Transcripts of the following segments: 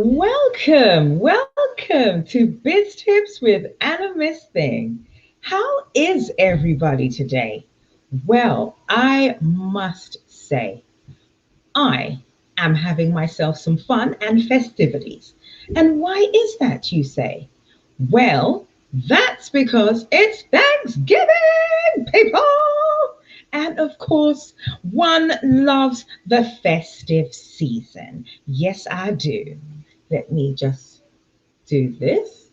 Welcome to Biz Tips with Anna Miss Thing. How is everybody today? Well, I must say, I am having myself some fun and festivities. And why is that, you say? Well, that's because it's Thanksgiving, people! And of course, one loves the festive season. Yes, I do. Let me just do this.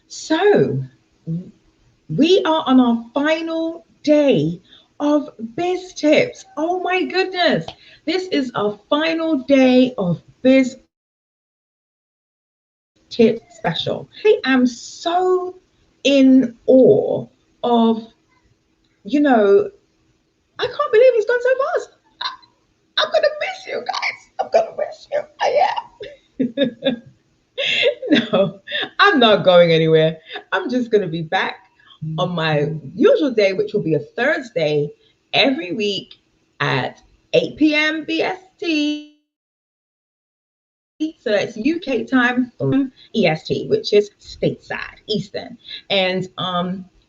So, we are on our final day of Biz Tips. Oh my goodness. This is our final day of Biz Tips special. I am so in awe of, you know, I can't believe it's gone so fast. I'm going to miss you guys. I'm going to miss you. I am. No, I'm not going anywhere. I'm just going to be back on my usual day, which will be a Thursday every week at 8 p.m. BST. So that's UK time, EST, which is stateside, Eastern. And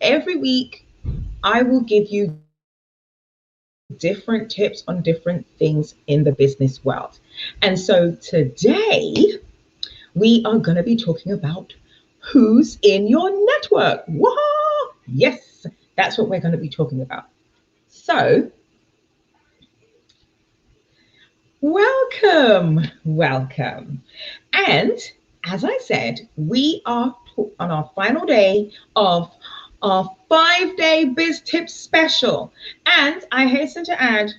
every week I will give you different tips on different things in the business world. And so today we are going to be talking about who's in your network. Whoa! Yes, that's what we're going to be talking about. So, welcome. And as I said, we are on our final day of our 5-day Biz Tips special. And I hasten to add,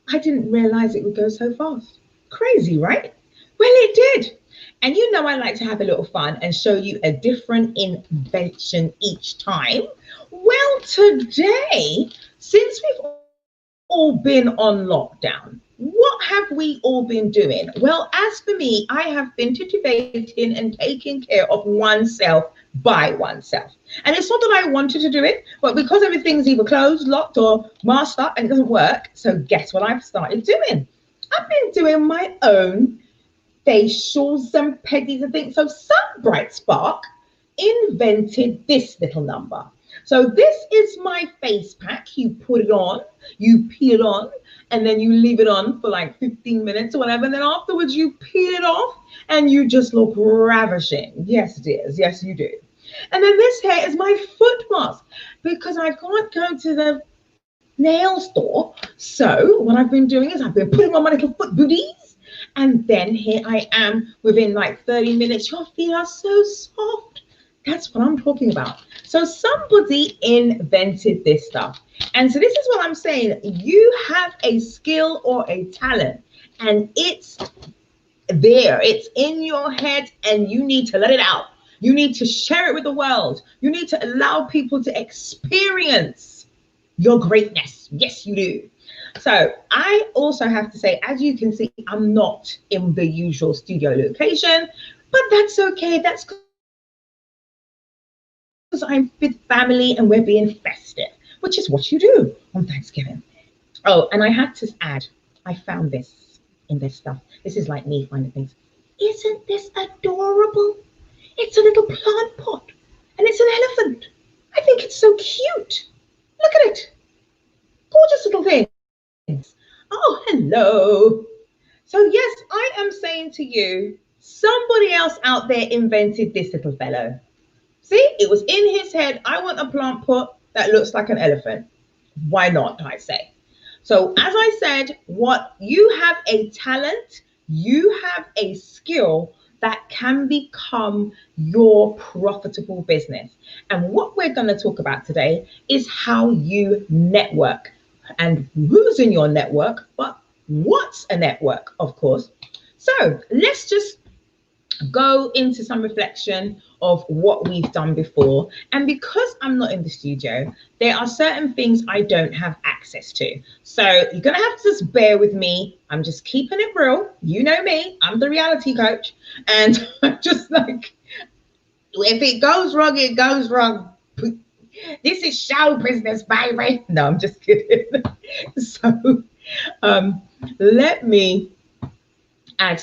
I didn't realize it would go so fast. Crazy, right? Well, it did. And you know, I like to have a little fun and show you a different invention each time. Well, today, since we've all been on lockdown, what have we all been doing? Well, as for me, I have been cultivating and taking care of oneself by oneself. And it's not that I wanted to do it, but because everything's either closed, locked, or masked up and it doesn't work, so guess what I've started doing? I've been doing my own facials and pedis and things. So some bright spark invented this little number. So this is my face pack. You put it on, you peel it on, and then you leave it on for like 15 minutes or whatever. And then afterwards you peel it off and you just look ravishing. Yes, dears. Yes, you do. And then this here is my foot mask because I can't go to the nail store. So what I've been doing is I've been putting on my little foot booties. And then here I am within like 30 minutes. Your feet are so soft. That's what I'm talking about. So somebody invented this stuff. And so this is what I'm saying. You have a skill or a talent and it's there. It's in your head and you need to let it out. You need to share it with the world. You need to allow people to experience your greatness. Yes, you do. So I also have to say, as you can see, I'm not in the usual studio location, but that's okay. That's because I'm with family and we're being festive, which is what you do on Thanksgiving. Oh, and I had to add, I found this in this stuff. This is like me finding things. Isn't this adorable? It's a little plant pot and it's an elephant. I think it's so cute. Look at it. Gorgeous little things. Oh, hello. So yes, I am saying to you, somebody else out there invented this little fellow. See, it was in his head. I want a plant pot that looks like an elephant. Why not, I say. So as I said, what you have a talent, you have a skill that can become your profitable business. And what we're going to talk about today is how you network and who's in your network, but what's a network, of course. So let's just go into some reflection of what we've done before. And because I'm not in the studio, there are certain things I don't have access to. So you're going to have to just bear with me. I'm just keeping it real. You know me, I'm the reality coach. And I'm just like, if it goes wrong, it goes wrong. This is show business, baby. No, I'm just kidding. So let me add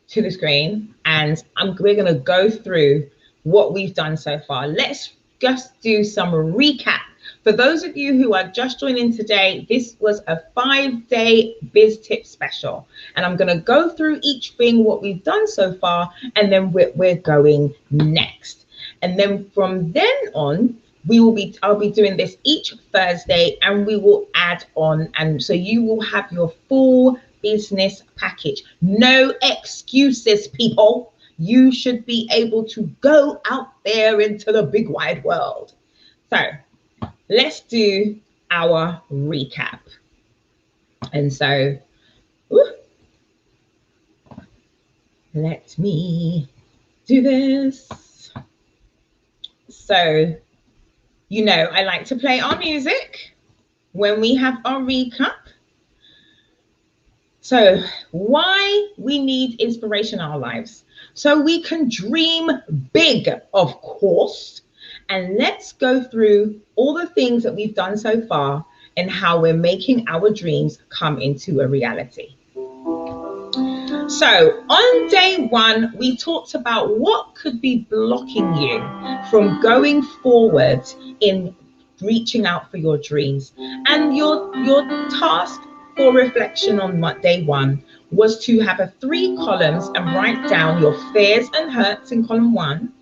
to the screen, and we're going to go through what we've done so far. Let's just do some recap. For those of you who are just joining today, this was a 5-day biz tip special, and I'm going to go through each thing, what we've done so far, and then we're going next. And then from then on, I'll be doing this each Thursday, and we will add on, and so you will have your full business package. No excuses, people. You should be able to go out there into the big wide world. So let's do our recap. And so, let me do this. So, you know, I like to play our music when we have our recap. So why we need inspiration in our lives? So we can dream big, of course. And let's go through all the things that we've done so far and how we're making our dreams come into a reality. So on day one, we talked about what could be blocking you from going forward in reaching out for your dreams. And your task for reflection on day one was to have 3 columns and write down your fears and hurts in column 1,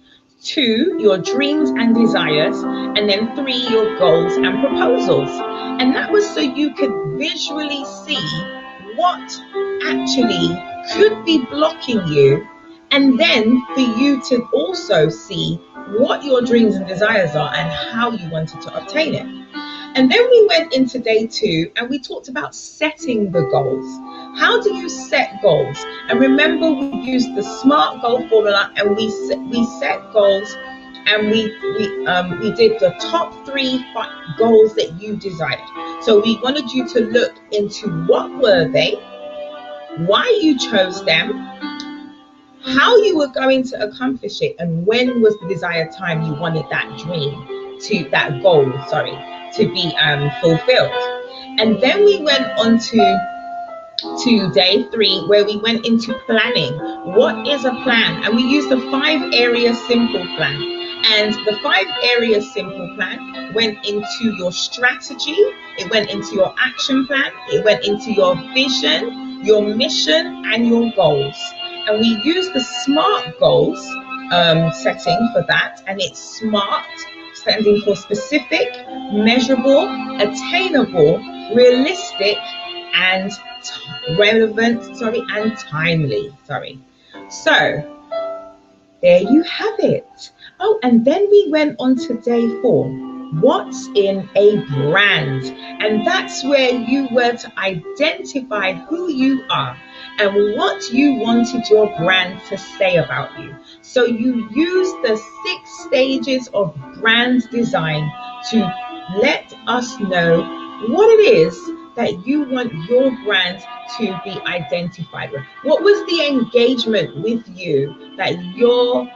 2, your dreams and desires, and then 3, your goals and proposals. And that was so you could visually see what actually could be blocking you, and then for you to also see what your dreams and desires are and how you wanted to obtain it. And then we went into day 2 and we talked about setting the goals. How do you set goals? And remember, we used the SMART goal formula, and we set goals, and we did the top 3 goals that you desired. So we wanted you to look into what were they, why you chose them, how you were going to accomplish it, and when was the desired time you wanted that goal to be fulfilled. And then we went on to day 3, where we went into planning. What is a plan? And we used the 5-area simple plan. And the 5-area simple plan went into your strategy, it went into your action plan, it went into your vision, your mission, and your goals. And we used the SMART goals setting for that, and it's SMART, standing for specific, measurable, attainable, realistic, and relevant, and timely. So there you have it. Oh, and then we went on to day 4. What's in a brand? And that's where you were to identify who you are and what you wanted your brand to say about you. So you use the 6 stages of brand design to let us know what it is that you want your brand to be identified with. What was the engagement with you that your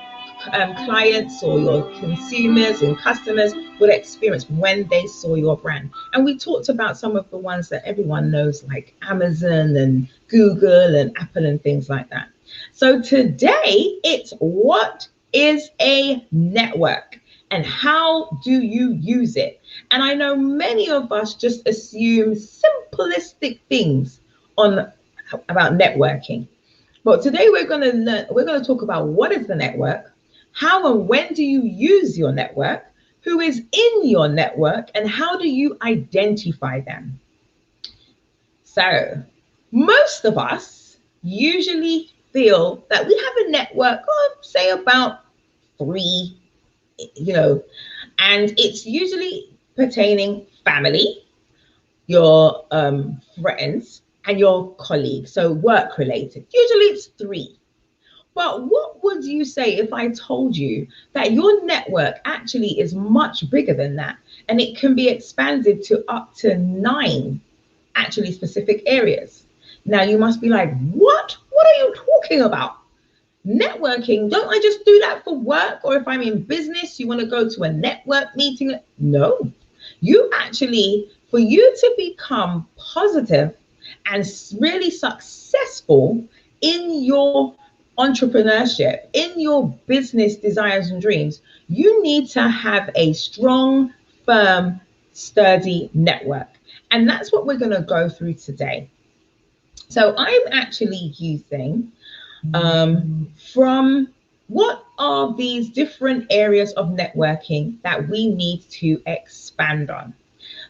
clients or your consumers and customers would experience when they saw your brand? And we talked about some of the ones that everyone knows, like Amazon and Google and Apple and things like that. So today it's what is a network and how do you use it? And I know many of us just assume simplistic things about networking. But today we're going to talk about what is the network, how and when do you use your network, who is in your network, and how do you identify them? So most of us usually feel that we have a network of, say, about 3, and it's usually pertaining family, your friends, and your colleagues, so work related. Usually it's 3. But what would you say if I told you that your network actually is much bigger than that, and it can be expanded to up to 9 actually specific areas? Now you must be like, what are you talking about? Networking, don't I just do that for work? Or if I'm in business, you want to go to a network meeting? No, you actually, for you to become positive and really successful in your entrepreneurship, in your business desires and dreams, you need to have a strong, firm, sturdy network. And that's what we're going to go through today. So I'm actually using from what are these different areas of networking that we need to expand on.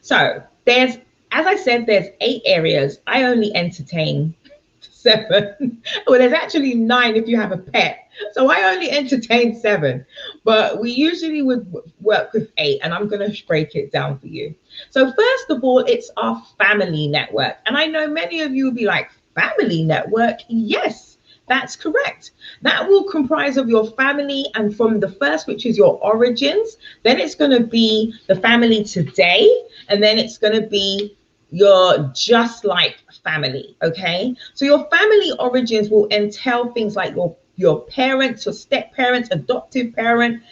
So there's, as I said, there's 8 areas. I only entertain 7. Well, there's actually 9 if you have a pet. So I only entertain 7, but we usually would work with 8, and I'm going to break it down for you. So first of all, it's our family network. And I know many of you will be like, family network? Yes, that's correct. That will comprise of your family, and from the first, which is your origins, then it's going to be the family today, and then it's going to be your just like family. Okay, so your family origins will entail things like your parents, your step parents, adoptive parent,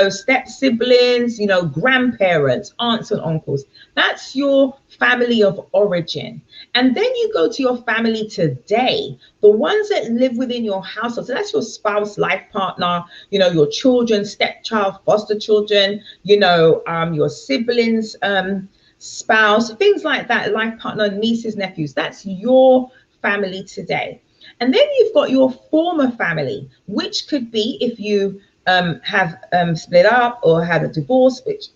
step siblings, grandparents, aunts and uncles. That's your family of origin. And then you go to your family today, the ones that live within your household. So that's your spouse, life partner, your children, stepchild, foster children, your siblings, spouse, things like that, life partner, nieces, nephews. That's your family today. And then you've got your former family, which could be if you have split up or had a divorce, which,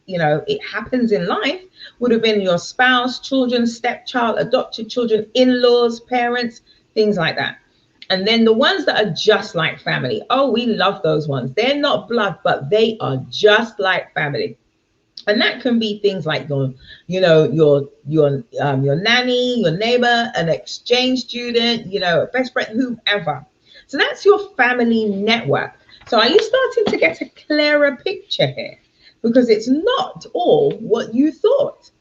it happens in life, would have been your spouse, children, stepchild, adopted children, in-laws, parents, things like that. And then the ones that are just like family. Oh, we love those ones. They're not blood, but they are just like family. And that can be things like your nanny, your neighbor, an exchange student, a best friend, whomever. So that's your family network. So are you starting to get a clearer picture here? Because it's not all what you thought.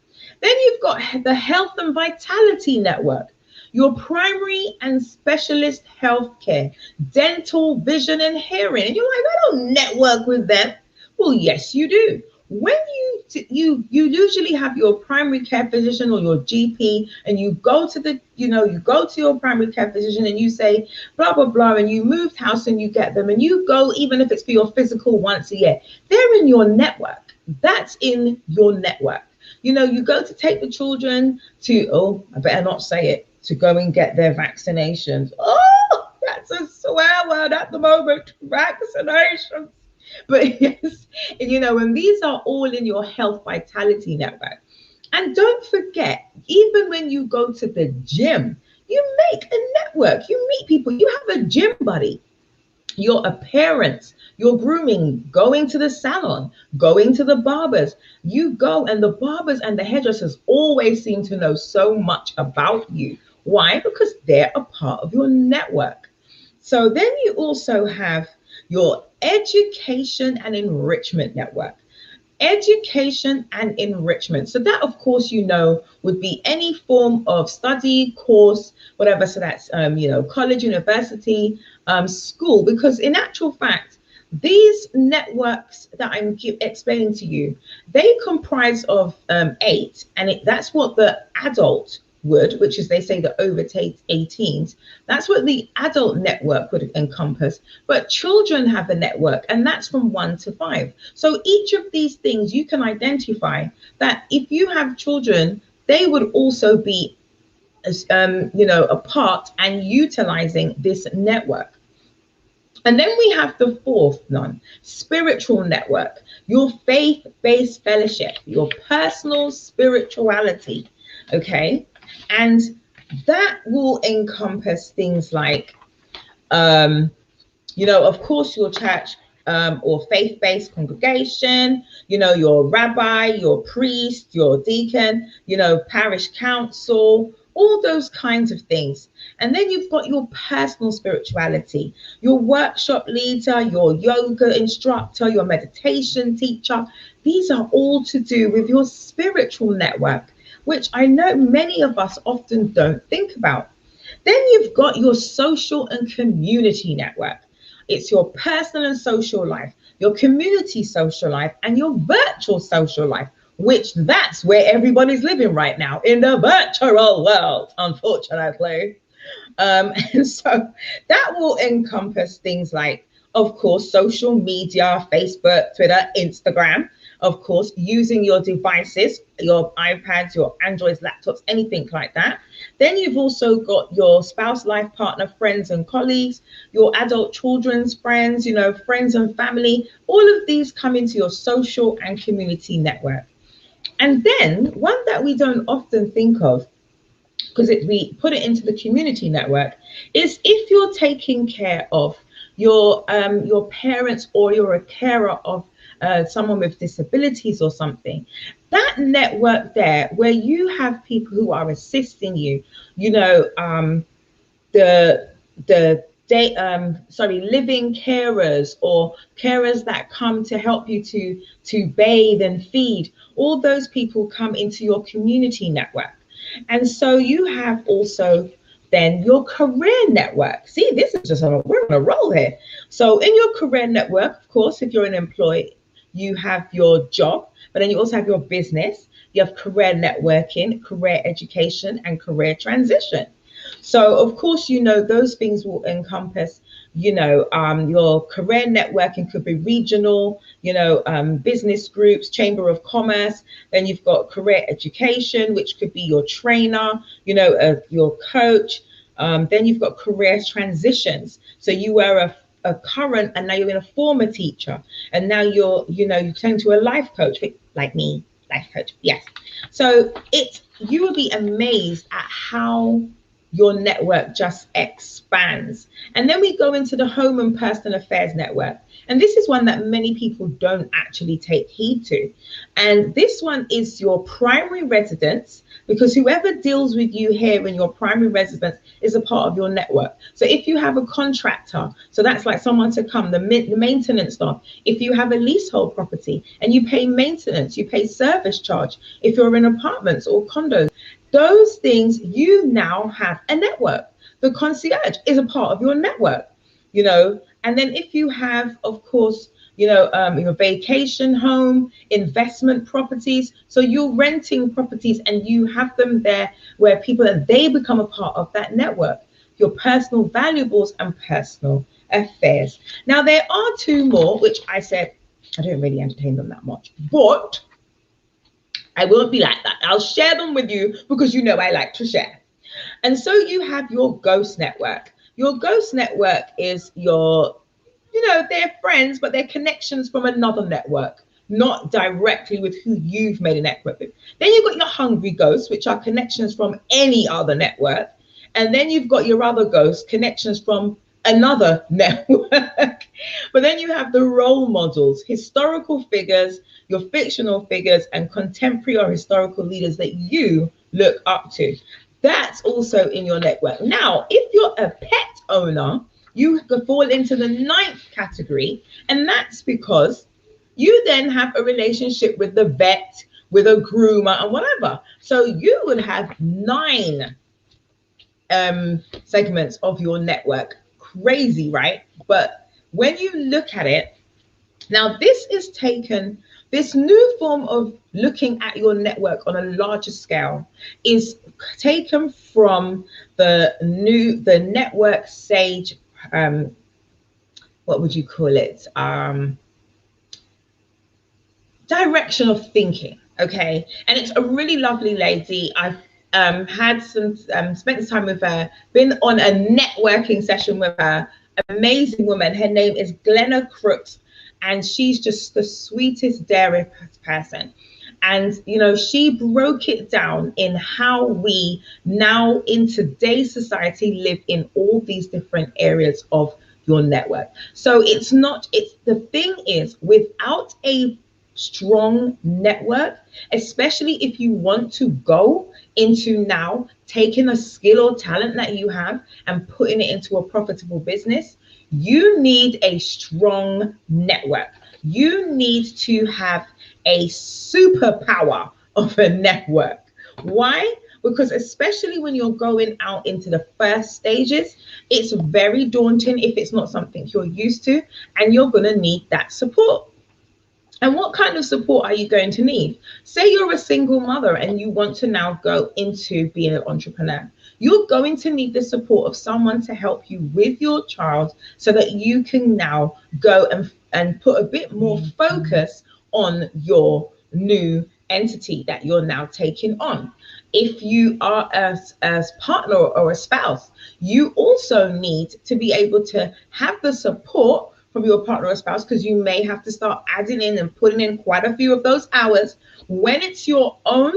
Then you've got the health and vitality network, your primary and specialist healthcare, dental, vision, and hearing. And you're like, I don't network with them. Well, yes, you do. When you usually have your primary care physician or your GP, and you go to your primary care physician and you say blah blah blah, and you moved house and you get them, and you go, even if it's for your physical once a year, they're in your network. That's in your network. You go to take the children to, oh, I better not say it, to go and get their vaccinations. Oh, that's a swear word at the moment, vaccinations. But yes, and these are all in your health vitality network. And don't forget, even when you go to the gym, you make a network, you meet people, you have a gym buddy, your appearance, your grooming, going to the salon, going to the barbers. You go, and the barbers and the hairdressers always seem to know so much about you. Why? Because they're a part of your network. So then you also have your education and enrichment network. Education and enrichment. So that, of course, would be any form of study, course, whatever. So that's, college, university, school, because in actual fact, these networks that I'm explaining to you, they comprise of 8, and that's what the adult would, which is, they say, the over 18s. That's what the adult network would encompass. But children have a network, and that's from 1 to 5. So each of these things, you can identify that if you have children, they would also be, a part and utilizing this network. And then we have the 4th one, spiritual network, your faith-based fellowship, your personal spirituality. Okay. And that will encompass things like, of course, your church or faith-based congregation, your rabbi, your priest, your deacon, parish council, all those kinds of things. And then you've got your personal spirituality, your workshop leader, your yoga instructor, your meditation teacher. These are all to do with your spiritual network, which I know many of us often don't think about. Then you've got your social and community network. It's your personal and social life, your community social life, and your virtual social life, which that's where everybody's living right now, in the virtual world, unfortunately. And so that will encompass things like, of course, social media, Facebook, Twitter, Instagram, of course, using your devices, your iPads, your Androids, laptops, anything like that. Then you've also got your spouse, life partner, friends and colleagues, your adult children's friends, friends and family. All of these come into your social and community network. And then one that we don't often think of, because we put it into the community network, is if you're taking care of your parents, or you're a carer of someone with disabilities or something, that network there where you have people who are assisting you, the living carers, or carers that come to help you to bathe and feed, all those people come into your community network. And so you have also then your career network. See, this is just we're on a roll here. So in your career network, of course, if you're an employee, you have your job, but then you also have your business. You have career networking, career education, and career transition. So of course, those things will encompass, your career networking could be regional, business groups, chamber of commerce. Then you've got career education, which could be your trainer, your coach. Then you've got career transitions. So you were a current, and now you're in a former teacher, and now you turn to a life coach, like me, life coach. Yes. So you will be amazed at how your network just expands. And then we go into the home and personal affairs network. And this is one that many people don't actually take heed to. And this one is your primary residence, because whoever deals with you here in your primary residence is a part of your network. So if you have a contractor, so that's like someone to come, the maintenance staff. If you have a leasehold property and you pay maintenance, you pay service charge. If you're in apartments or condos, those things, you now have a network. The concierge is a part of your network, and then if you have, of course, your vacation home, investment properties, so you're renting properties and you have them there where people, and they become a part of that network. Your personal valuables and personal affairs. Now, there are two more, which I said I don't really entertain them that much, but I won't be like that. I'll share them with you because I like to share. And so you have your ghost network. Your ghost network is they're friends, but they're connections from another network, not directly with who you've made a network with. Then you've got your hungry ghosts, which are connections from any other network. And then you've got your other ghosts, connections from another network. But then you have the role models, historical figures, your fictional figures, and contemporary or historical leaders that you look up to. That's also in your network. Now, if you're a pet owner, you fall into the 9th category, and that's because you then have a relationship with the vet, with a groomer, and whatever. So you would have 9 segments of your network. Crazy, right? But when you look at it, now this new form of looking at your network on a larger scale is taken from the network sage, what would you call it? Direction of thinking. Okay. And it's a really lovely lady. I've had some spent time with her, been on a networking session with her. Amazing woman. Her name is Glenna Crooks, and she's just the sweetest, dairy person. And she broke it down in how we now in today's society live in all these different areas of your network. So the thing is, without a strong network, especially if you want to go into now taking a skill or talent that you have and putting it into a profitable business, you need a strong network. You need to have a superpower of a network. Why? Because especially when you're going out into the first stages, it's very daunting if it's not something you're used to, and you're going to need that support. And what kind of support are you going to need? Say you're a single mother and you want to now go into being an entrepreneur. You're going to need the support of someone to help you with your child so that you can now go and put a bit more focus on your new entity that you're now taking on. If you are as partner or a spouse, you also need to be able to have the support from your partner or spouse, because you may have to start adding in and putting in quite a few of those hours. When it's your own,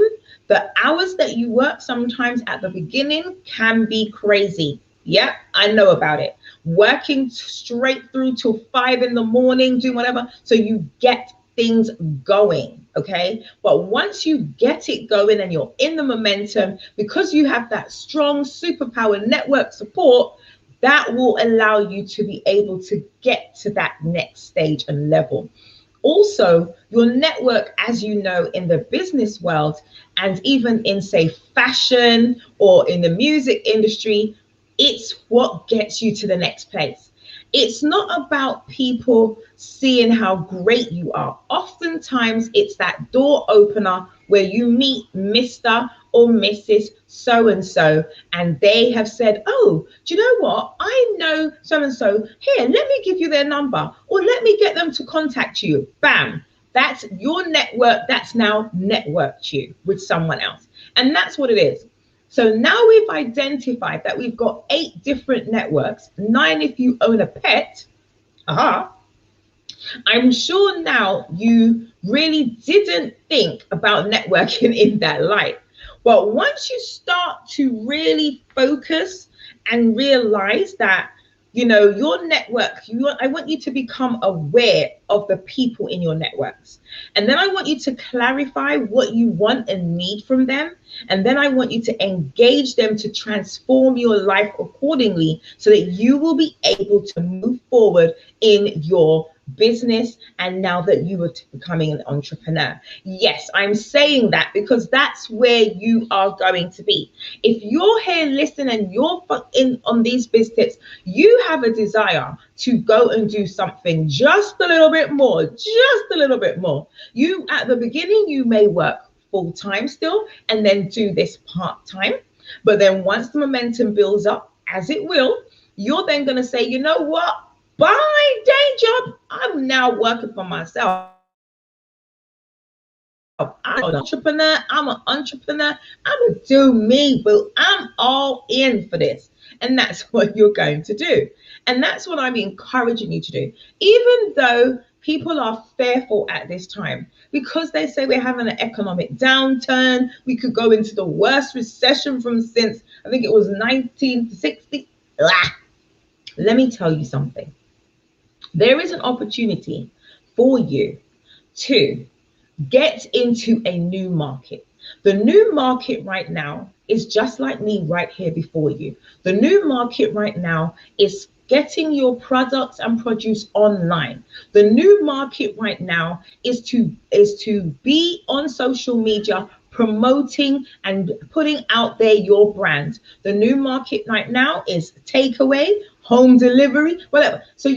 the hours that you work sometimes at the beginning can be crazy. Yeah, I know about it. Working straight through till 5 in the morning, doing whatever, so you get things going. Okay, but once you get it going and you're in the momentum, because you have that strong superpower network support, that will allow you to be able to get to that next stage and level. Also, your network, as you know, in the business world and even in, say, fashion or in the music industry, it's what gets you to the next place. It's not about people seeing how great you are. Oftentimes, it's that door opener where you meet Mr. or Mrs. So and so, and they have said, "Oh, do you know what? I know so and so. Here, let me give you their number, or let me get them to contact you." Bam. That's your network that's now networked you with someone else. And that's what it is. So now we've identified that we've got 8 different networks, 9 if you own a pet. Aha. I'm sure now you really didn't think about networking in that light. But once you start to really focus and realize that, your network, I want you to become aware of the people in your networks. And then I want you to clarify what you want and need from them. And then I want you to engage them to transform your life accordingly so that you will be able to move forward in your business, and now that you are becoming an entrepreneur. Yes, I'm saying that because that's where you are going to be. If you're here listening and you're in on these biz tips, you have a desire to go and do something just a little bit more, You, at the beginning, you may work full time still and then do this part time. But then once the momentum builds up, as it will, you're then going to say, you know what? Bye, day job. I'm now working for myself. I'm an entrepreneur. I'm going to do me, boo. I'm all in for this. And that's what you're going to do. And that's what I'm encouraging you to do. Even though people are fearful at this time, because they say we're having an economic downturn, we could go into the worst recession from since, I think it was 1960. Let me tell you something. There is an opportunity for you to get into a new market. The new market right now is just like me right here before you. The new market right now is getting your products and produce online. The new market right now is to be on social media promoting and putting out there your brand. The new market right now is takeaway, home delivery, whatever. So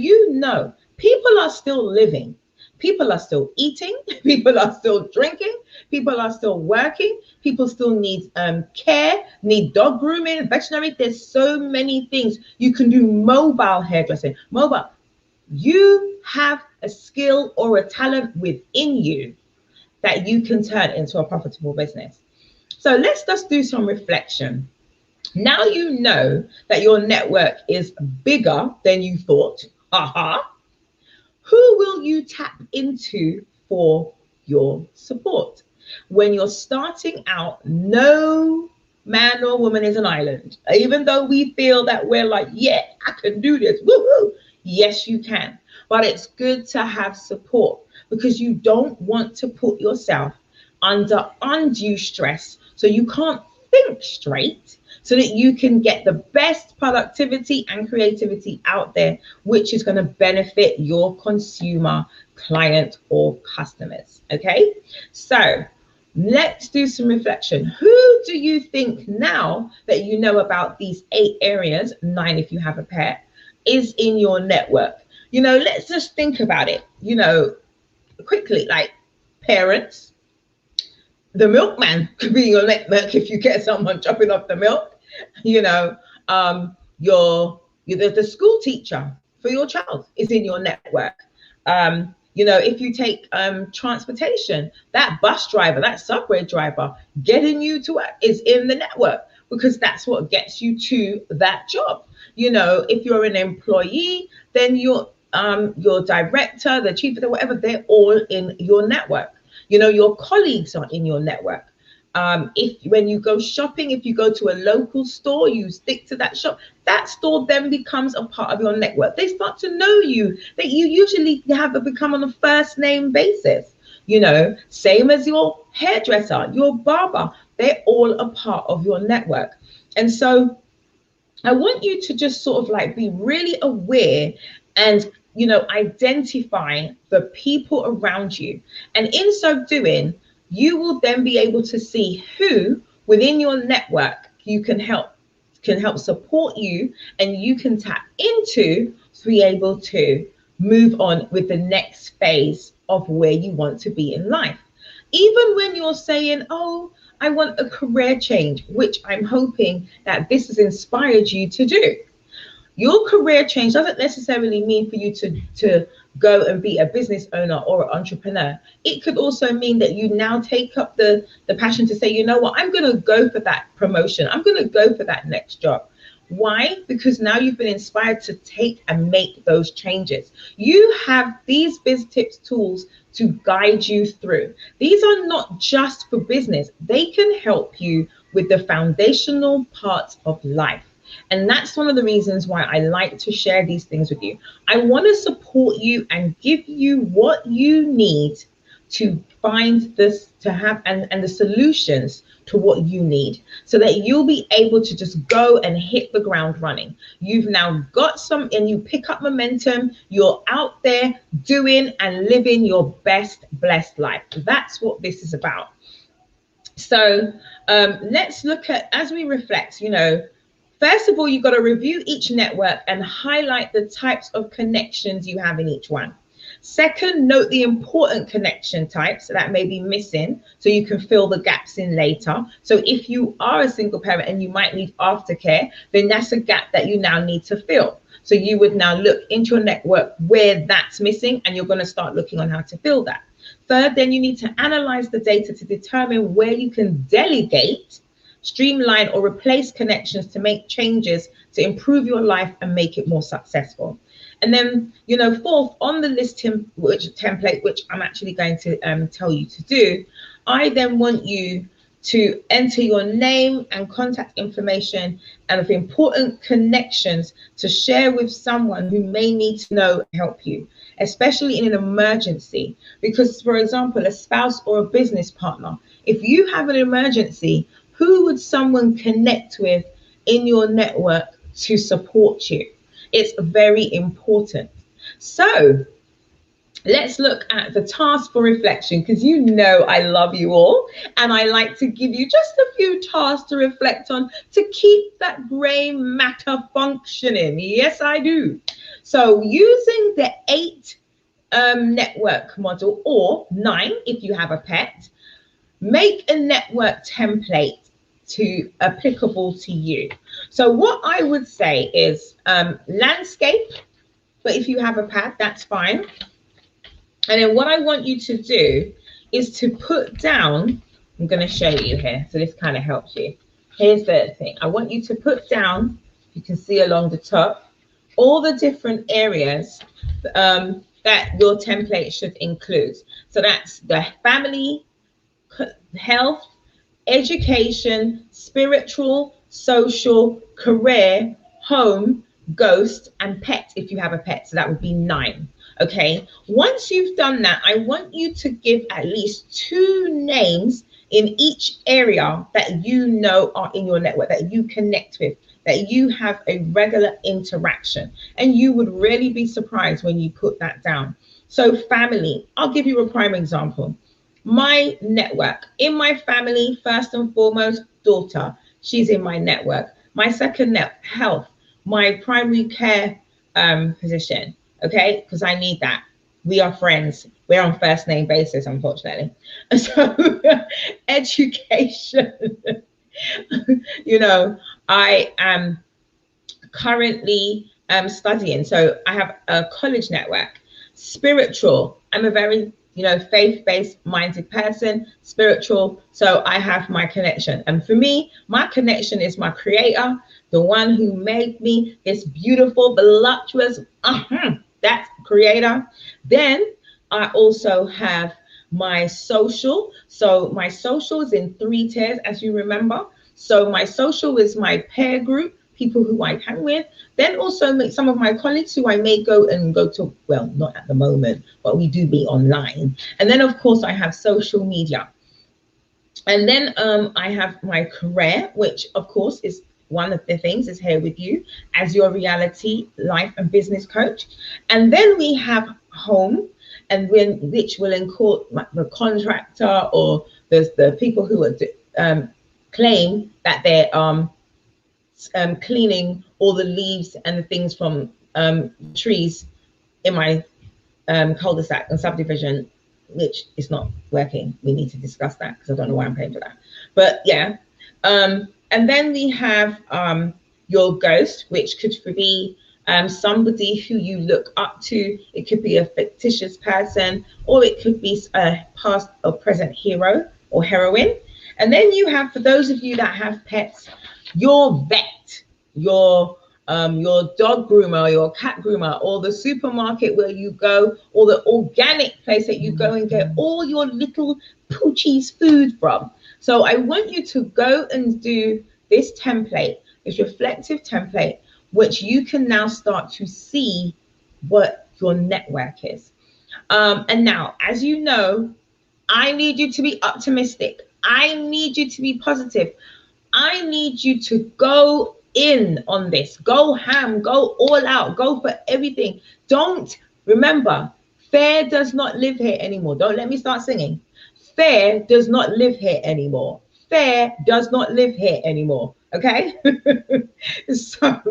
people are still living. People are still eating, people are still drinking, people are still working, people still need care, need dog grooming, veterinary. There's so many things. You can do mobile hairdressing. Mobile. You have a skill or a talent within you that you can turn into a profitable business. So let's just do some reflection. Now you know that your network is bigger than you thought. Haha. Who will you tap into for your support? When you're starting out, no man or woman is an island. Even though we feel that we're like, yeah, I can do this. Woo-hoo. Yes, you can. But it's good to have support because you don't want to put yourself under undue stress so you can't think straight, so that you can get the best productivity and creativity out there, which is going to benefit your consumer, client, or customers. Okay, so let's do some reflection. Who do you think, now that you know about these 8 areas, 9 if you have a pet, is in your network? Let's just think about it. quickly, like parents. The milkman could be your network if you get someone dropping off the milk. You know, the school teacher for your child is in your network. If you take transportation, that bus driver, that subway driver getting you to work is in the network, because that's what gets you to that job. If you're an employee, then your director, the chief, whatever, they're all in your network. Your colleagues are in your network. If when you go shopping, if you go to a local store, you stick to that shop, that store then becomes a part of your network. They start to know you, that you usually have become on a first name basis. Same as your hairdresser, your barber, they're all a part of your network. And so I want you to just sort of like be really aware and identify the people around you. And in so doing, you will then be able to see who within your network you can help support you, and you can tap into to be able to move on with the next phase of where you want to be in life. Even when you're saying, oh, I want a career change, which I'm hoping that this has inspired you to do. Your career change doesn't necessarily mean for you to go and be a business owner or an entrepreneur. It could also mean that you now take up the passion to say, you know what, I'm going to go for that promotion. I'm going to go for that next job. Why? Because now you've been inspired to take and make those changes. You have these Biz Tips tools to guide you through. These are not just for business. They can help you with the foundational parts of life. And that's one of the reasons why I like to share these things with you. I want to support you and give you what you need to find this, to have, and the solutions to what you need, so that you'll be able to just go and hit the ground running. You've now got some, and you pick up momentum. You're out there doing and living your best blessed life. That's what this is about. So let's look at, as we reflect, first of all, you've got to review each network and highlight the types of connections you have in each one. Second, note the important connection types that may be missing, so you can fill the gaps in later. So if you are a single parent and you might need aftercare, then that's a gap that you now need to fill. So you would now look into your network where that's missing, and you're going to start looking on how to fill that. Third, then you need to analyze the data to determine where you can delegate, streamline, or replace connections to make changes to improve your life and make it more successful. And then, fourth, on the list template, which I'm actually going to tell you to do, I then want you to enter your name and contact information and of important connections to share with someone who may need to know help you, especially in an emergency. Because, for example, a spouse or a business partner, if you have an emergency, who would someone connect with in your network to support you? It's very important. So let's look at the task for reflection, because I love you all, and I like to give you just a few tasks to reflect on to keep that gray matter functioning. Yes, I do. So using the 8 network model, or 9 if you have a pet, make a network template applicable to you. So what I would say is landscape, but if you have a pad, that's fine. And then what I want you to do is to put down, I'm going to show you here, so this kind of helps you. Here's the thing. I want you to put down, you can see along the top, all the different areas that your template should include. So that's the family, health, education, spiritual, social, career, home, ghost, and pet if you have a pet. So that would be 9. Okay. Once you've done that, I want you to give at least 2 names in each area that are in your network, that you connect with, that you have a regular interaction. And you would really be surprised when you put that down. So family, I'll give you a prime example. My network, in my family, first and foremost, daughter, she's in my network. My second health, my primary care physician, okay, because I need that. we are friends. We're on first name basis, unfortunately. So education, you know, I am currently studying. So I have a college network, spiritual. I'm a very, faith-based minded person, spiritual. So I have my connection. And for me, my connection is my creator, the one who made me this beautiful, voluptuous, that creator. Then I also have my social. So my social is in 3 tiers, as you remember. So my social is my peer group, people who I hang with. Then also some of my colleagues who I may go to, well, not at the moment, but we do be online. And then of course I have social media. And then I have my career, which of course is one of the things is here with you as your reality, life and business coach. And then we have home, and which will include the contractor or the people who are claim that they're cleaning all the leaves and the things from trees in my cul-de-sac and subdivision, which is not working. We need to discuss that because I don't know why I'm paying for that. But yeah. And then we have your ghost, which could be somebody who you look up to. It could be a fictitious person, or it could be a past or present hero or heroine. And then you have, for those of you that have pets, your vet, your dog groomer, your cat groomer, or the supermarket where you go, or the organic place that you go and get all your little poochie's food from. So I want you to go and do this template, this reflective template, which you can now start to see what your network is. And now, as you know, I need you to be optimistic. I need you to be positive. I need you to go in on this. Go ham, go all out, go for everything. Don't, remember, fear does not live here anymore. Don't let me start singing. Fear does not live here anymore. Fear does not live here anymore. Okay? So,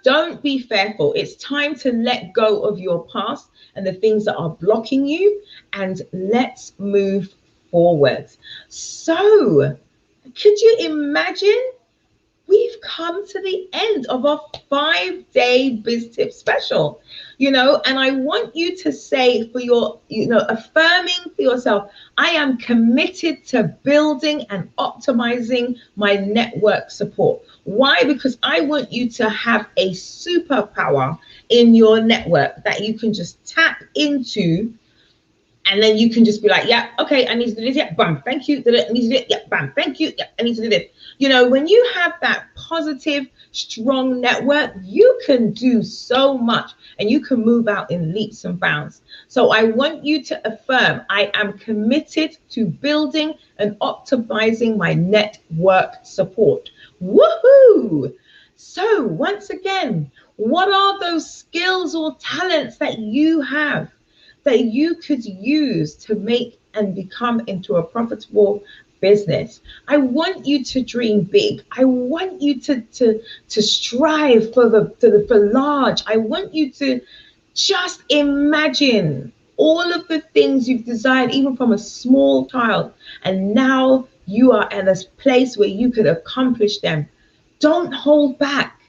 don't be fearful. It's time to let go of your past and the things that are blocking you, and let's move forward. So, could you imagine? We've come to the end of our 5-day Biz Tip special, and I want you to say for your, affirming for yourself, I am committed to building and optimizing my network support. Why? Because I want you to have a superpower in your network that you can just tap into. And then you can just be like, yeah, okay, I need to do this. Yeah, bam, thank you. I need to do it. Yeah, bam, thank you. Yeah, I need to do this. When you have that positive, strong network, you can do so much and you can move out in leaps and bounds. So I want you to affirm, I am committed to building and optimizing my network support. Woohoo! So once again, what are those skills or talents that you have that you could use to make and become into a profitable business? I want you to dream big. I want you to strive for large. I want you to just imagine all of the things you've desired, even from a small child, and now you are at this place where you could accomplish them. Don't hold back.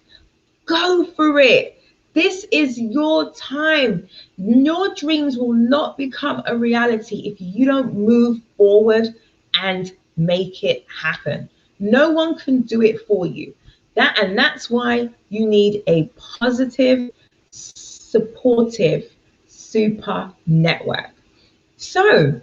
Go for it. This is your time. Your dreams will not become a reality if you don't move forward and make it happen. No one can do it for you. That's why you need a positive, supportive, super network. So,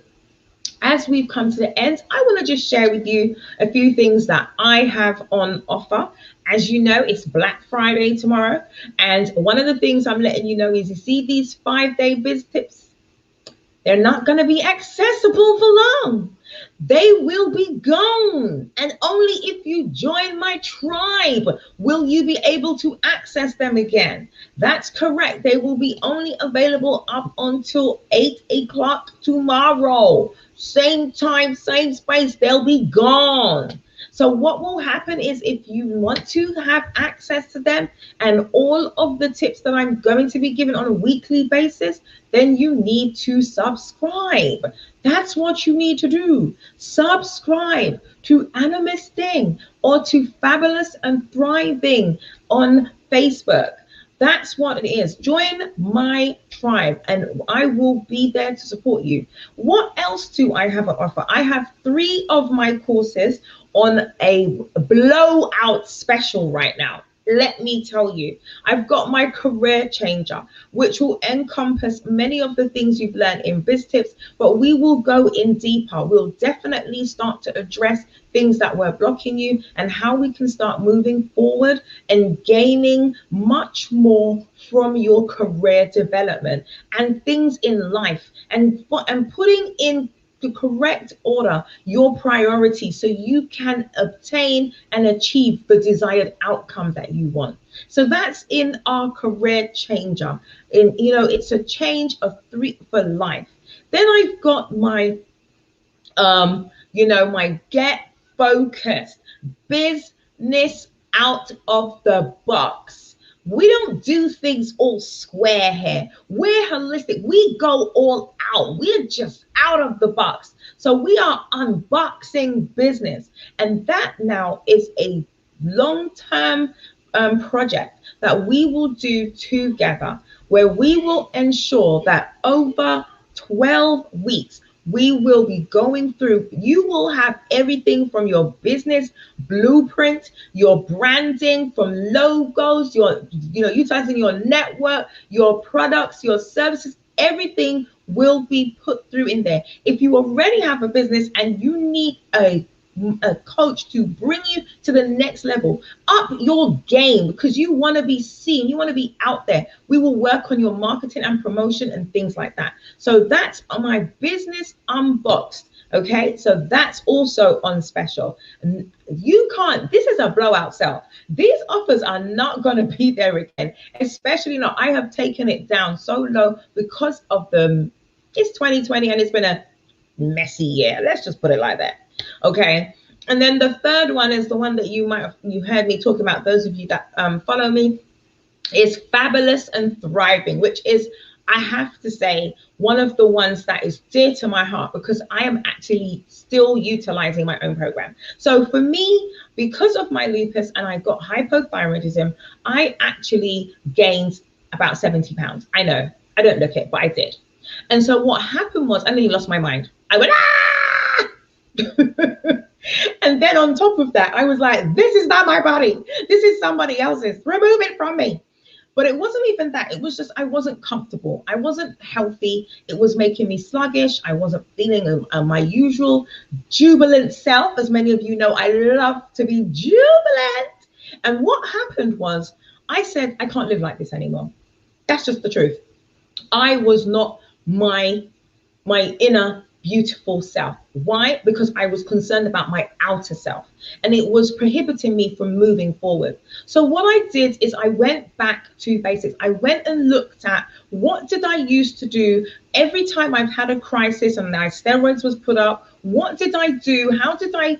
as we've come to the end, I want to just share with you a few things that I have on offer. As you know, it's Black Friday tomorrow. And one of the things I'm letting you know is, you see these 5-day biz tips? They're not going to be accessible for long. They will be gone. And only if you join my tribe will you be able to access them again. That's correct. They will be only available up until 8 o'clock tomorrow. Same time, same space. They'll be gone. So what will happen is, if you want to have access to them and all of the tips that I'm going to be giving on a weekly basis, then you need to subscribe. That's what you need to do. Subscribe to Animist Thing or to Fabulous and Thriving on Facebook. That's what it is. Join my tribe and I will be there to support you. What else do I have on offer? I have 3 of my courses on a blowout special right now. Let me tell you, I've got my career changer, which will encompass many of the things you've learned in Biz Tips, but we will go in deeper. We'll definitely start to address things that were blocking you and how we can start moving forward and gaining much more from your career development and things in life, and putting in the correct order your priorities so you can obtain and achieve the desired outcome that you want. So that's in our career changer. It's a change of 3 for life. Then I've got my my Get Focused business out of the box. We don't do things all square here. We're holistic. We go all out. We're just out of the box. So we are unboxing business. And that now is a long-term project that we will do together, where we will ensure that over 12 weeks, we will be going through. You will have everything from your business blueprint, your branding, from logos, utilizing your network, your products, your services. Everything will be put through in there. If you already have a business and you need a coach to bring you to the next level, up your game, because you want to be seen, you want to be out there, we will work on your marketing and promotion and things like that. So that's on my business unboxed. Okay, so that's also on special. You can't, this is a blowout sale. These offers are not going to be there again, especially not. I have taken it down so low because of it's 2020 and it's been a messy year. Let's just put it like that. Okay. And then the third one is the one that you heard me talk about, those of you that follow me, is Fabulous and Thriving, which is, I have to say, one of the ones that is dear to my heart, because I am actually still utilizing my own program. So for me, because of my lupus and I got hypothyroidism, I actually gained about 70 pounds. I know, I don't look it, but I did. And so what happened was, I nearly lost my mind. I went, ah! And then on top of that, I was like, this is not my body. This is somebody else's. Remove it from me. But it wasn't even that. It was just, I wasn't comfortable. I wasn't healthy. It was making me sluggish. I wasn't feeling my usual jubilant self. As many of you know, I love to be jubilant. And what happened was, I said, I can't live like this anymore. That's just the truth. I was not my inner beautiful self. Why? Because I was concerned about my outer self, and it was prohibiting me from moving forward. So what I did is I went back to basics. I went and looked at, what did I used to do every time I've had a crisis and my steroids was put up? What did I do? How did I,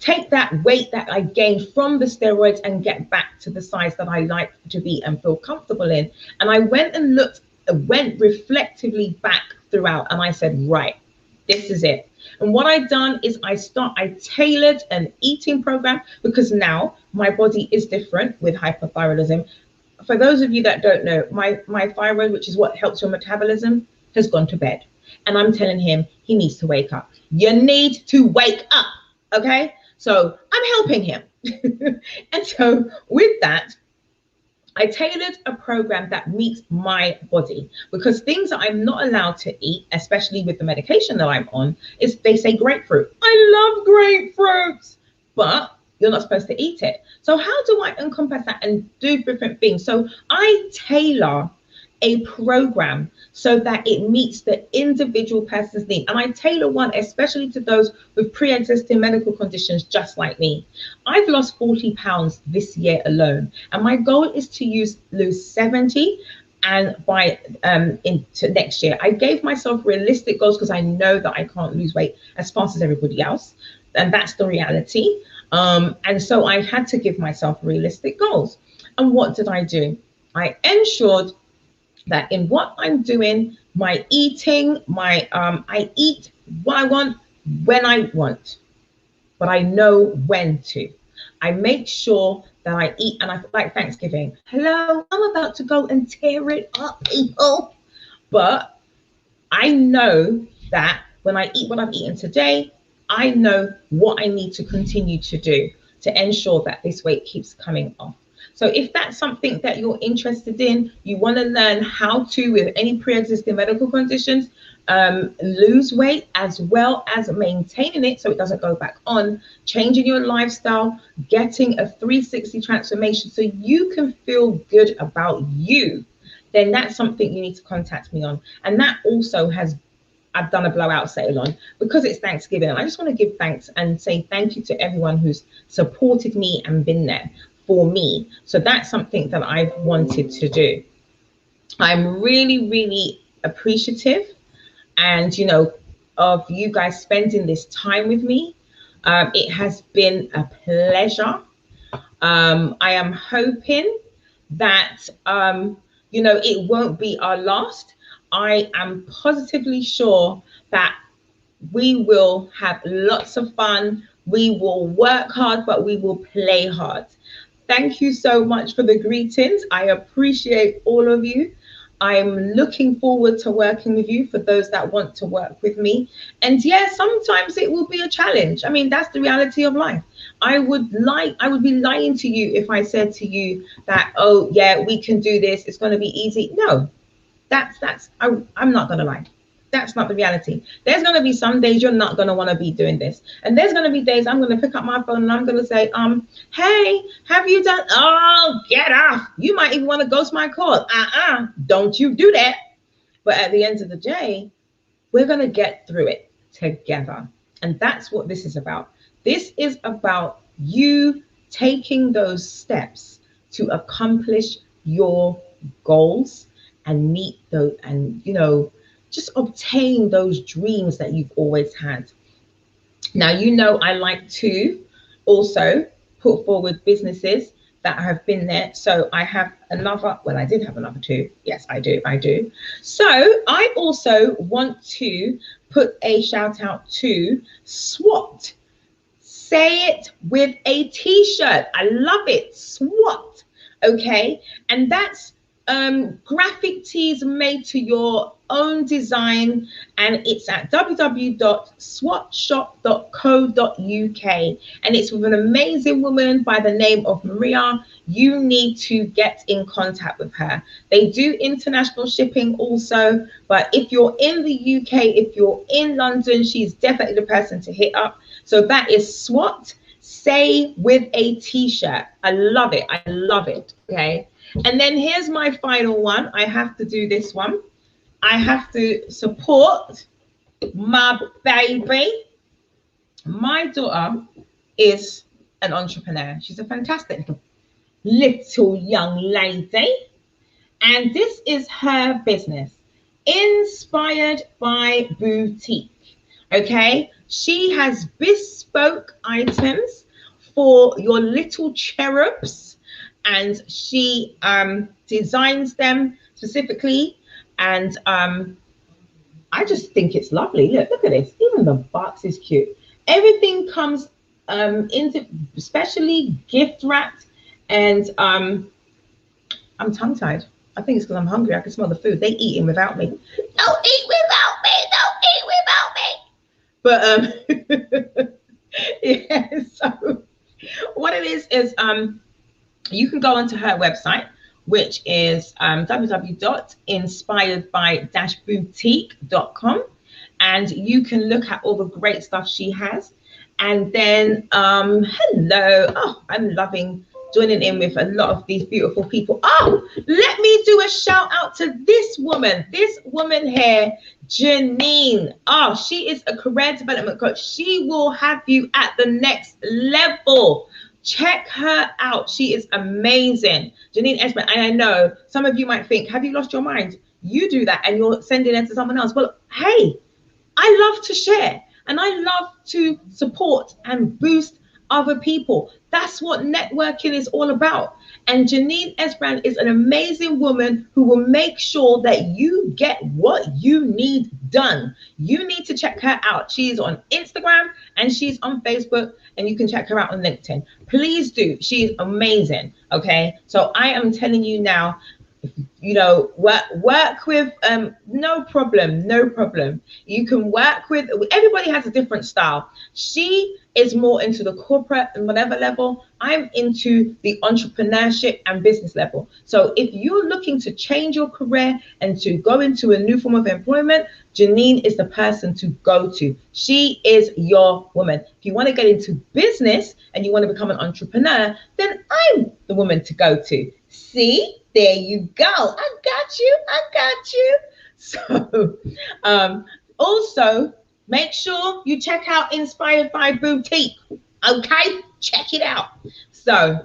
take that weight that I gained from the steroids and get back to the size that I like to be and feel comfortable in? And I went and went reflectively back throughout, and I said, right, this is it. And what I've done is I tailored an eating program, because now my body is different with hypothyroidism. For those of you that don't know, my thyroid, which is what helps your metabolism, has gone to bed. And I'm telling him he needs to wake up. You need to wake up. Okay. So I'm helping him. And so with that, I tailored a program that meets my body, because things that I'm not allowed to eat, especially with the medication that I'm on, is they say grapefruit. I love grapefruits, but you're not supposed to eat it. So how do I encompass that and do different things? So I tailor a program so that it meets the individual person's need. And I tailor one especially to those with pre-existing medical conditions just like me. I've lost 40 pounds this year alone, and my goal is to lose 70 and by into next year. I gave myself realistic goals because I know that I can't lose weight as fast as everybody else, and that's the reality. And so I had to give myself realistic goals. And what did I do? I ensured that in what I'm doing, my eating, I eat what I want when I want, but I know when to. I make sure that I eat, and I like Thanksgiving. Hello, I'm about to go and tear it up, people. But I know that when I eat what I've eaten today, I know what I need to continue to do to ensure that this weight keeps coming off. So if that's something that you're interested in, you want to learn how to, with any pre-existing medical conditions, lose weight as well as maintaining it so it doesn't go back on, changing your lifestyle, getting a 360 transformation so you can feel good about you, then that's something you need to contact me on. And that also I've done a blowout sale on because it's Thanksgiving. And I just want to give thanks and say thank you to everyone who's supported me and been there for me. So that's something that I've wanted to do. I'm really, really appreciative and, of you guys spending this time with me. It has been a pleasure. I am hoping that, it won't be our last. I am positively sure that we will have lots of fun. We will work hard, but we will play hard. Thank you so much for the greetings. I appreciate all of you. I'm looking forward to working with you for those that want to work with me. And yeah, sometimes it will be a challenge. I mean, that's the reality of life. I would be lying to you if I said to you that, oh yeah, we can do this, it's going to be easy. No, I'm not going to lie. That's not the reality. There's going to be some days you're not going to want to be doing this. And there's going to be days I'm going to pick up my phone and I'm going to say, hey, have you done? Oh, get off. You might even want to ghost my call. Don't you do that. But at the end of the day, we're going to get through it together. And that's what this is about. This is about you taking those steps to accomplish your goals and meet those, and just obtain those dreams that you've always had. Now, I like to also put forward businesses that have been there. So I have another, well, I did have another two. Yes, I do. So I also want to put a shout out to SWAT. Say it with a t-shirt. I love it. SWAT. Okay. And that's graphic tees made to your own design, and it's at www.swatshop.co.uk, and it's with an amazing woman by the name of Maria. You need to get in contact with her. They do international shipping also, but if you're in the UK, if you're in London, she's definitely the person to hit up. So that is SWAT. Say with a t-shirt. I love it. Okay. And then here's my final one. I have to do this one. I have to support my baby. My daughter is an entrepreneur. She's a fantastic little young lady. And this is her business, Inspired by Boutique. Okay. She has bespoke items for your little cherubs, and she designs them specifically, and I just think it's lovely. Look at this. Even the box is cute. Everything comes into specially gift wrapped, and I'm tongue-tied. I think it's because I'm hungry. I can smell the food. They eating without me. Don't eat without me. Don't eat without me. But yeah. So what it is you can go onto her website, which is www.inspiredby-boutique.com, and you can look at all the great stuff she has. And then hello. Oh, I'm loving joining in with a lot of these beautiful people. Oh, let me do a shout out to this woman here, Janine. Oh, she is a career development coach. She will have you at the next level. Check her out. She is amazing. Janine Esmond. And I know some of you might think, have you lost your mind? You do that and you're sending it to someone else. Well, hey, I love to share and I love to support and boost other people. That's what networking is all about. And Janine Esbrand is an amazing woman who will make sure that you get what you need done. You need to check her out. She's on Instagram and she's on Facebook, and you can check her out on LinkedIn. Please do. She is amazing. Okay. So I am telling you now, you know, work with no problem. You can work with, everybody has a different style. She is more into the corporate and whatever level. I'm into the entrepreneurship and business level. So if you're looking to change your career and to go into a new form of employment, Janine is the person to go to. She is your woman. If you want to get into business and you want to become an entrepreneur, then I'm the woman to go to. See, there you go. I got you. So also make sure you check out Inspired by Boutique. Okay, check it out. So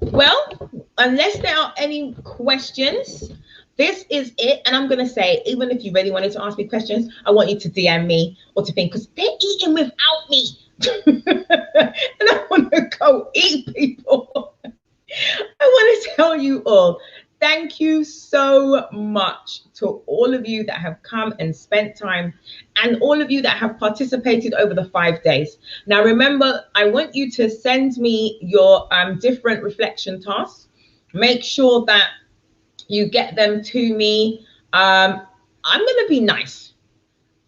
well, unless there are any questions, this is it. And I'm going to say, even if you really wanted to ask me questions, I want you to DM me or to think, because they're eating without me. And I want to go eat, people. I want to tell you all, thank you so much to all of you that have come and spent time, and all of you that have participated over the 5 days. Now, remember, I want you to send me your different reflection tasks. Make sure that you get them to me. I'm going to be nice.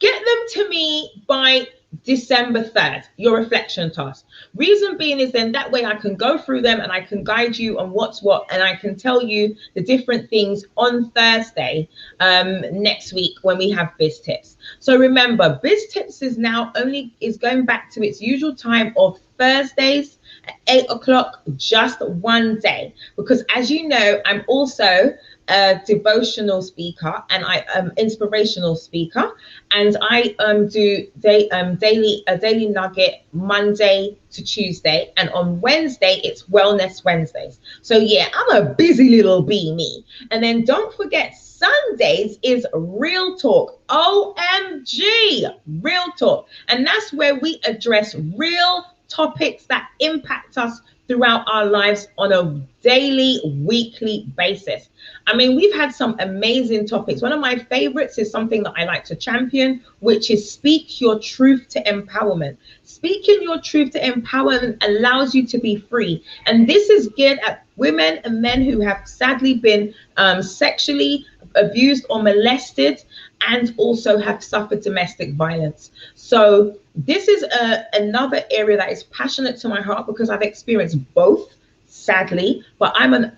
Get them to me by December 3rd, your reflection task. Reason being is then that way I can go through them and I can guide you on what's what, and I can tell you the different things on Thursday next week when we have Biz Tips. So remember, Biz Tips is now is going back to its usual time of Thursdays at 8 o'clock, just one day, because as you know, I'm also a devotional speaker and I am inspirational speaker, and I do a daily nugget Monday to Tuesday, and on Wednesday it's Wellness Wednesdays. So yeah, I'm a busy little bee, me. And then don't forget, Sundays is Real Talk. OMG, Real Talk. And that's where we address real topics that impact us throughout our lives on a daily, weekly basis. I mean, we've had some amazing topics. One of my favorites is something that I like to champion, which is speak your truth to empowerment. Speaking your truth to empowerment allows you to be free. And this is geared at women and men who have sadly been sexually abused or molested, and also have suffered domestic violence. So this is another area that is passionate to my heart, because I've experienced both, sadly, but I'm an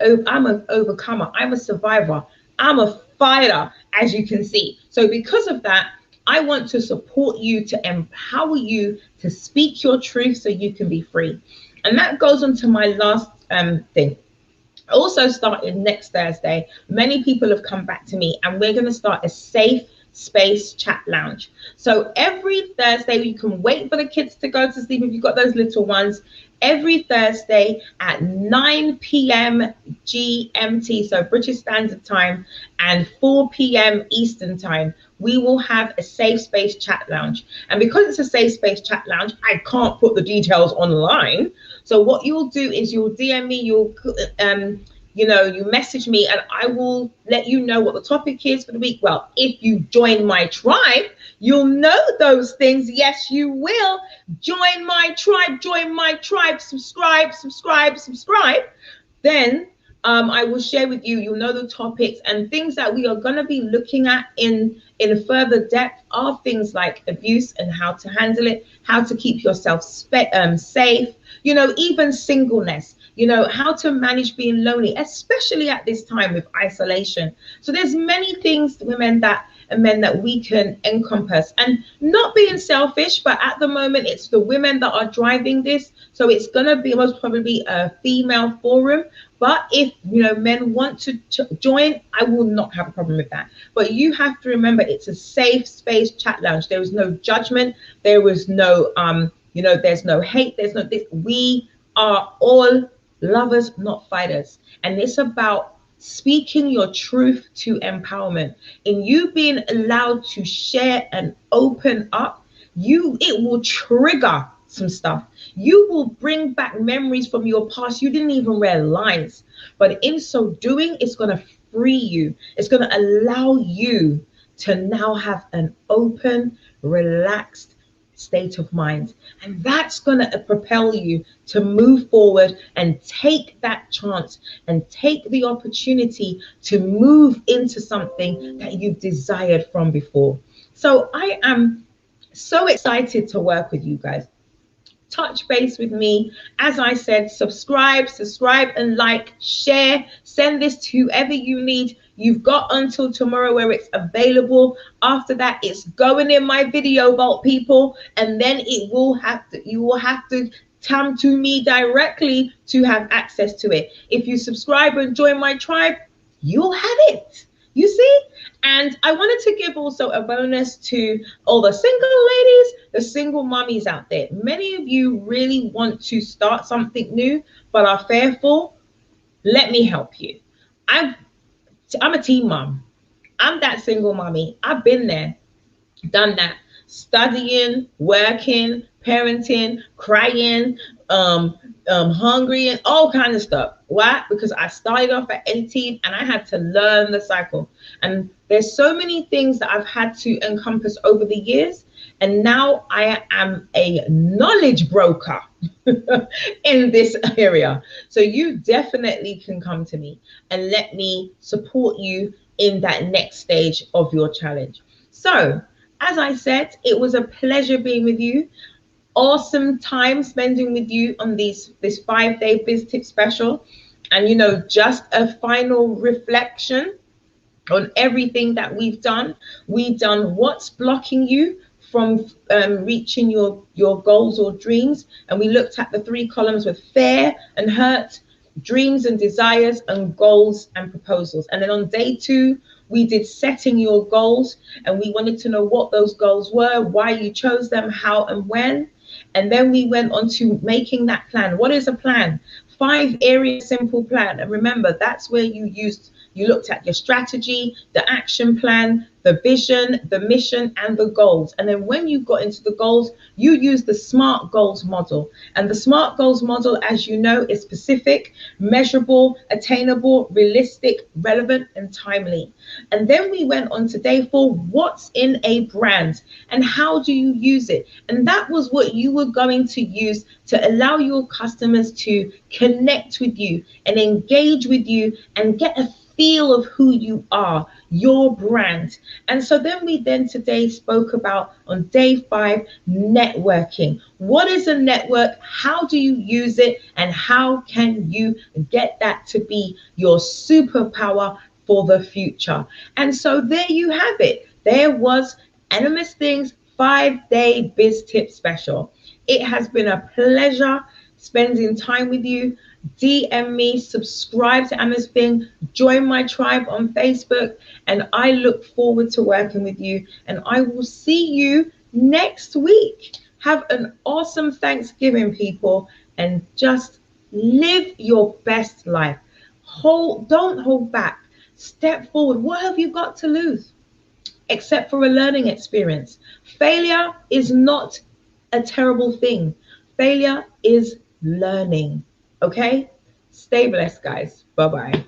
overcomer. I'm a survivor. I'm a fighter, as you can see. So because of that, I want to support you, to empower you to speak your truth so you can be free. And that goes on to my last thing. Also started next Thursday, many people have come back to me, and we're going to start a safe space chat lounge. So every Thursday, you can wait for the kids to go to sleep if you've got those little ones. Every Thursday at 9 p.m. GMT, so British Standard Time, and 4 p.m. Eastern Time, we will have a safe space chat lounge. And because it's a safe space chat lounge, I can't put the details online. So what you'll do is you'll DM me, you message me, and I will let you know what the topic is for the week. Well, if you join my tribe, you'll know those things. Yes, you will. Join my tribe, subscribe. Then I will share with you, you'll know the topics and things that we are going to be looking at in further depth are things like abuse and how to handle it, how to keep yourself safe, even singleness, how to manage being lonely, especially at this time with isolation. So there's many things, women and men, that we can encompass, and not being selfish, but at the moment it's the women that are driving this. So it's going to be most probably a female forum. But if men want to join, I will not have a problem with that. But you have to remember, it's a safe space chat lounge. There is no judgment. There was no You know, there's no hate, there's no this. We are all lovers, not fighters. And it's about speaking your truth to empowerment. In you being allowed to share and open up, it will trigger some stuff. You will bring back memories from your past you didn't even realize. But in so doing, it's going to free you. It's going to allow you to now have an open, relaxed state of mind. And that's going to propel you to move forward and take that chance and take the opportunity to move into something that you've desired from before. So I am so excited to work with you guys. Touch base with me. As I said, subscribe and like, share, send this to whoever you need. You've got until tomorrow where it's available. After that, it's going in my video vault, people, and then you will have to come to me directly to have access to it. If you subscribe and join my tribe, you'll have it. You see? And I wanted to give also a bonus to all the single ladies, the single mommies out there. Many of you really want to start something new, but are fearful. Let me help you. I'm a teen mom. I'm that single mommy. I've been there, done that. Studying, working, parenting, crying, hungry, and all kinds of stuff. Why? Because I started off at 18 and I had to learn the cycle. And there's so many things that I've had to encompass over the years. And now I am a knowledge broker in this area. So you definitely can come to me and let me support you in that next stage of your challenge. So, as I said, it was a pleasure being with you. Awesome time spending with you on this 5-day biz tip special. And you know, just a final reflection on everything that we've done. We've done what's blocking you from reaching your goals or dreams, and we looked at the 3 columns with fear and hurt, dreams and desires, and goals and proposals. And then on day 2, we did setting your goals, and we wanted to know what those goals were, why you chose them, how and when. And then we went on to making that plan. What is a plan? 5 area simple plan. And remember, that's where you looked at your strategy, the action plan, the vision, the mission, and the goals. And then when you got into the goals, you used the SMART goals model. And the SMART goals model, as you know, is specific, measurable, attainable, realistic, relevant, and timely. And then we went on to day 4, what's in a brand and how do you use it? And that was what you were going to use to allow your customers to connect with you and engage with you and get a feel of who you are, your brand. And so then we today spoke about on day 5, networking. What is a network? How do you use it? And how can you get that to be your superpower for the future? And so there you have it. There was Animist Things 5-day biz tip special. It has been a pleasure spending time with you. DM me, subscribe to Animist Thing, join my tribe on Facebook, and I look forward to working with you. And I will see you next week. Have an awesome Thanksgiving, people, and just live your best life. Don't hold back. Step forward. What have you got to lose? Except for a learning experience. Failure is not a terrible thing. Failure is learning. Okay? Stay blessed, guys. Bye-bye.